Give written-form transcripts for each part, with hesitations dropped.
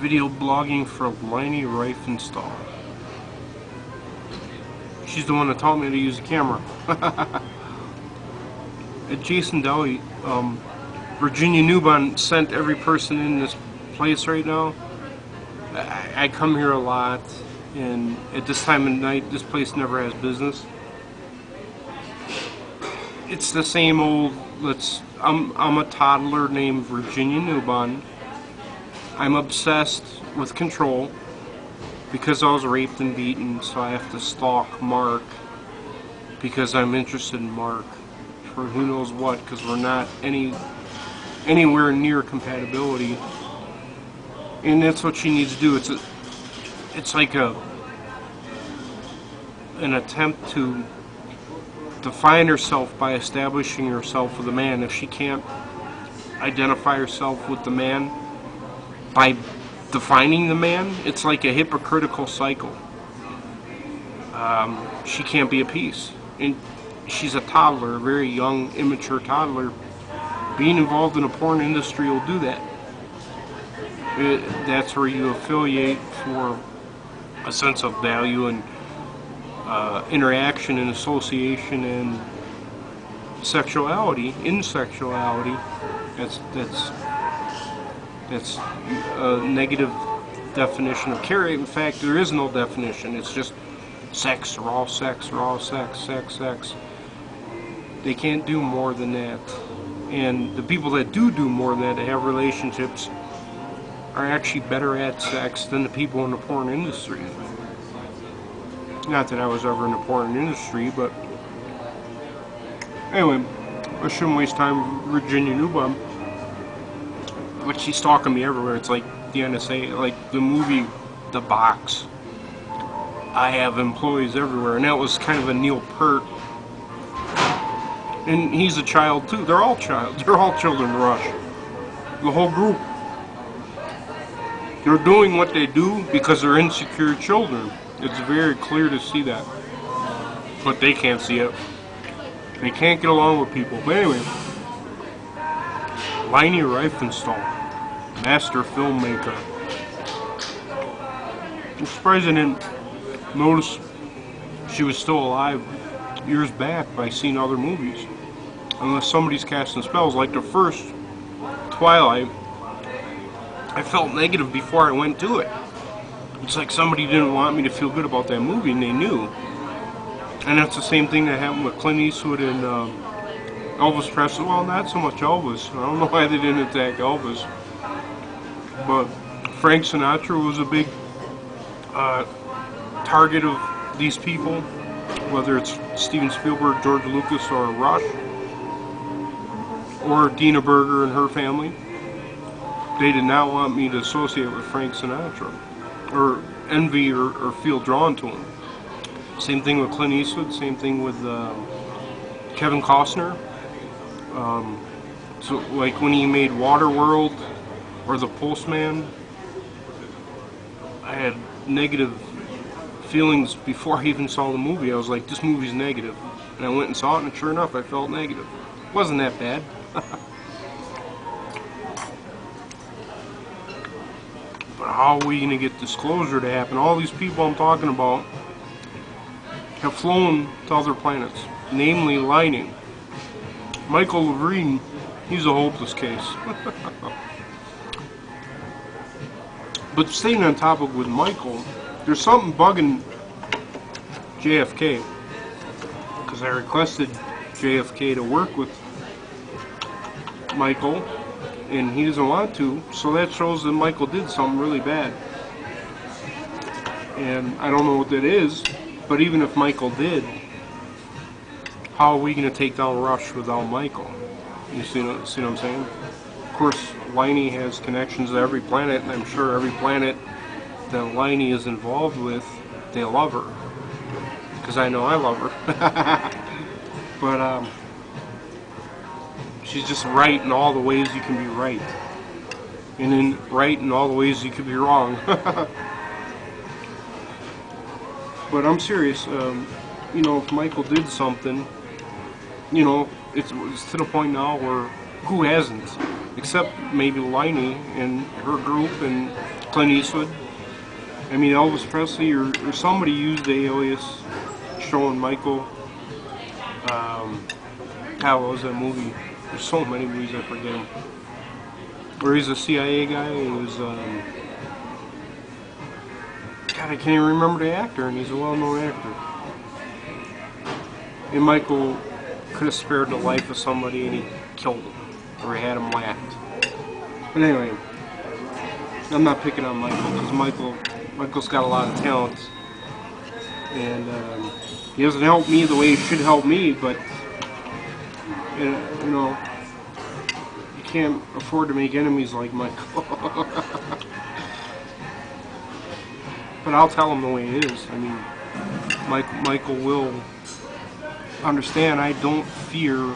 Video blogging for Lini Riefenstahl. She's the one that taught me to use a camera. At Jason Deli, Virginia Newbon sent every person in this place right now. I come here a lot, and at this time of night, this place never has business. It's the same old. I'm a toddler named Virginia Newbon. I'm obsessed with control because I was raped and beaten, so I have to stalk Mark because I'm interested in Mark for who knows what, because we're not anywhere near compatibility, and that's what she needs to do. It's like an attempt to define herself by establishing herself with a man. If she can't identify herself with the man by defining the man, it's like a hypocritical cycle. She can't be at peace. And she's a toddler, a very young, immature toddler. Being involved in the porn industry will do that. That's where you affiliate for a sense of value and interaction and association and sexuality, insexuality. That's a negative definition of care. In fact, there is no definition. It's just sex, raw sex, raw sex, sex, sex. They can't do more than that. And the people that do more than that, that have relationships, are actually better at sex than the people in the porn industry. Not that I was ever in the porn industry, but anyway, I shouldn't waste time with Virginia Newbon. But she's stalking me everywhere. It's like the NSA, like the movie The Box. I have employees everywhere, and that was kind of a Neil Peart. And he's a child too. They're all children to Rush. The whole group. They're doing what they do because they're insecure children. It's very clear to see that. But they can't see it. They can't get along with people. But anyway, Lini Riefenstahl, master filmmaker. I'm surprised I didn't notice she was still alive years back by seeing other movies. Unless somebody's casting spells. Like the first Twilight, I felt negative before I went to it. It's like somebody didn't want me to feel good about that movie, and they knew. And that's the same thing that happened with Clint Eastwood and Elvis Presley. Well, not so much Elvis. I don't know why they didn't attack Elvis. But Frank Sinatra was a big target of these people, whether it's Steven Spielberg, George Lucas, or Rush, or Dina Berger and her family. They did not want me to associate with Frank Sinatra, or envy or feel drawn to him. Same thing with Clint Eastwood, same thing with Kevin Costner. So like when he made Waterworld or The Postman, I had negative feelings before I even saw the movie. I was like, this movie's negative. And I went and saw it, and sure enough, I felt negative. It wasn't that bad. But how are we going to get disclosure to happen? All these people I'm talking about have flown to other planets, namely Lini. Michael Levine, he's a hopeless case. But staying on topic with Michael, there's something bugging JFK, because I requested JFK to work with Michael, and he doesn't want to, so that shows that Michael did something really bad. And I don't know what that is, but even if Michael did, how are we going to take down Rush without Michael? You see what I'm saying? Of course, Lini has connections to every planet, and I'm sure every planet that Lini is involved with, they love her. Because I know I love her. But she's just right in all the ways you can be right. And then right in all the ways you can be wrong. But I'm serious. You know, if Michael did something, you know, it's to the point now where who hasn't? Except maybe Lini and her group and Clint Eastwood. I mean, Elvis Presley or somebody used the alias showing Michael. How was that movie? There's so many movies I forget them. Where he's a CIA guy. He was God, I can't even remember the actor, and he's a well-known actor. And Michael could have spared the life of somebody, and he killed him, or he had him whacked. But anyway, I'm not picking on Michael because Michael's got a lot of talent, and he doesn't help me the way he should help me. But you know, you can't afford to make enemies like Michael. But I'll tell him the way it is. I mean, Michael will understand. I don't fear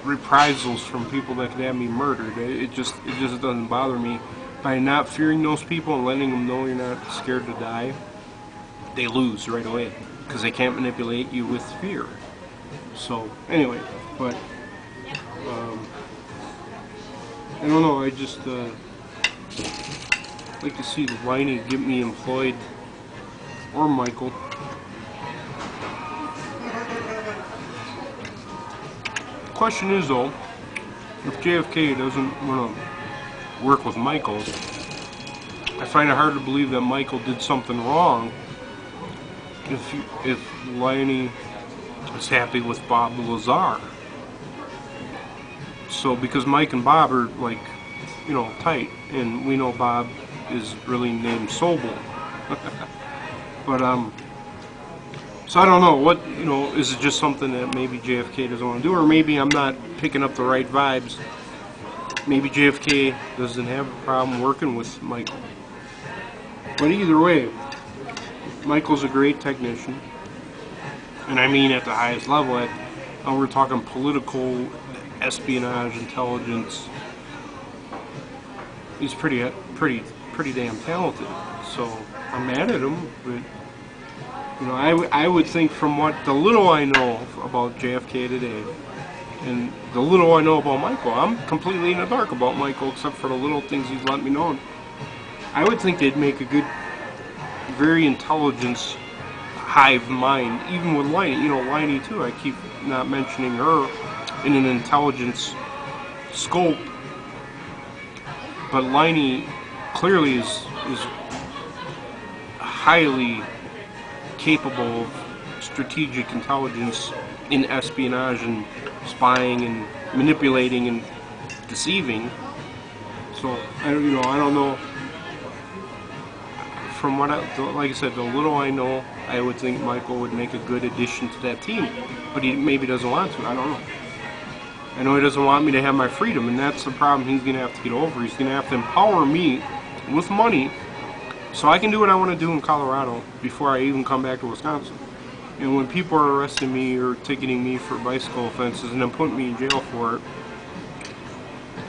reprisals from people that could have me murdered. It just doesn't bother me. By not fearing those people and letting them know you're not scared to die, they lose right away because they can't manipulate you with fear. So anyway, but I don't know. I just like to see Liney get me employed, or Michael. The question is though, if JFK doesn't want to work with Michael, I find it hard to believe that Michael did something wrong if Liney is happy with Bob Lazar. So because Mike and Bob are like, you know, tight, and we know Bob is really named Sobel. But so I don't know what, you know, is it just something that maybe JFK doesn't want to do, or maybe I'm not picking up the right vibes. Maybe JFK doesn't have a problem working with Michael. But either way, Michael's a great technician, and I mean at the highest level. We're talking political espionage, intelligence. He's pretty damn talented. So I'm mad at him, but you know, I would think from what the little I know about JFK today, and the little I know about Michael, I'm completely in the dark about Michael except for the little things he's let me know. I would think they'd make a good, very intelligence hive mind, even with Liney. You know, Liney too. I keep not mentioning her in an intelligence scope, but Liney clearly is highly capable of strategic intelligence in espionage and spying and manipulating and deceiving. So I don't know. From what like I said, the little I know, I would think Michael would make a good addition to that team, but he maybe doesn't want to. I don't know. I know he doesn't want me to have my freedom, and that's the problem he's going to have to get over. He's going to have to empower me with money so I can do what I want to do in Colorado before I even come back to Wisconsin. And when people are arresting me or ticketing me for bicycle offenses and then putting me in jail for it,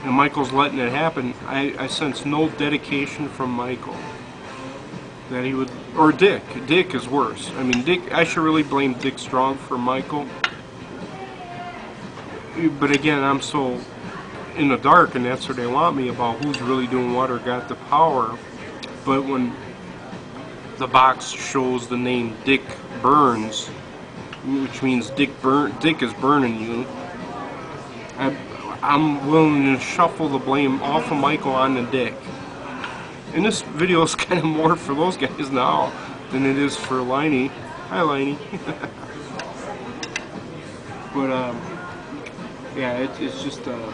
and Michael's letting it happen, I sense no dedication from Michael that he would, or Dick. Dick is worse. I mean, Dick, I should really blame Dick Strong for Michael. But again, I'm so in the dark, and that's what they want me about who's really doing what or got the power. But when the box shows the name Dick Burns, which means Dick is burning you, I'm willing to shuffle the blame off of Michael onto Dick. And this video is kind of more for those guys now than it is for Liney. Hi, Liney. But yeah, it's just to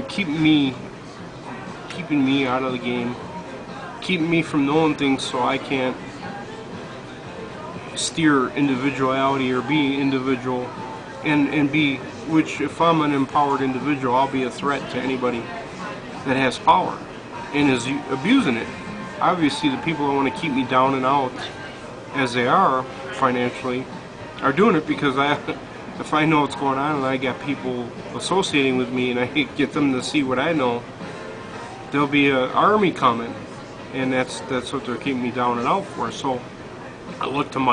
keeping me out of the game, keeping me from knowing things so I can't steer individuality or be individual and be, which if I'm an empowered individual, I'll be a threat to anybody that has power and is abusing it. Obviously the people that want to keep me down and out as they are financially are doing it because if I know what's going on and I got people associating with me and I get them to see what I know, there'll be an army coming, and that's what they're keeping me down and out for. So I look to my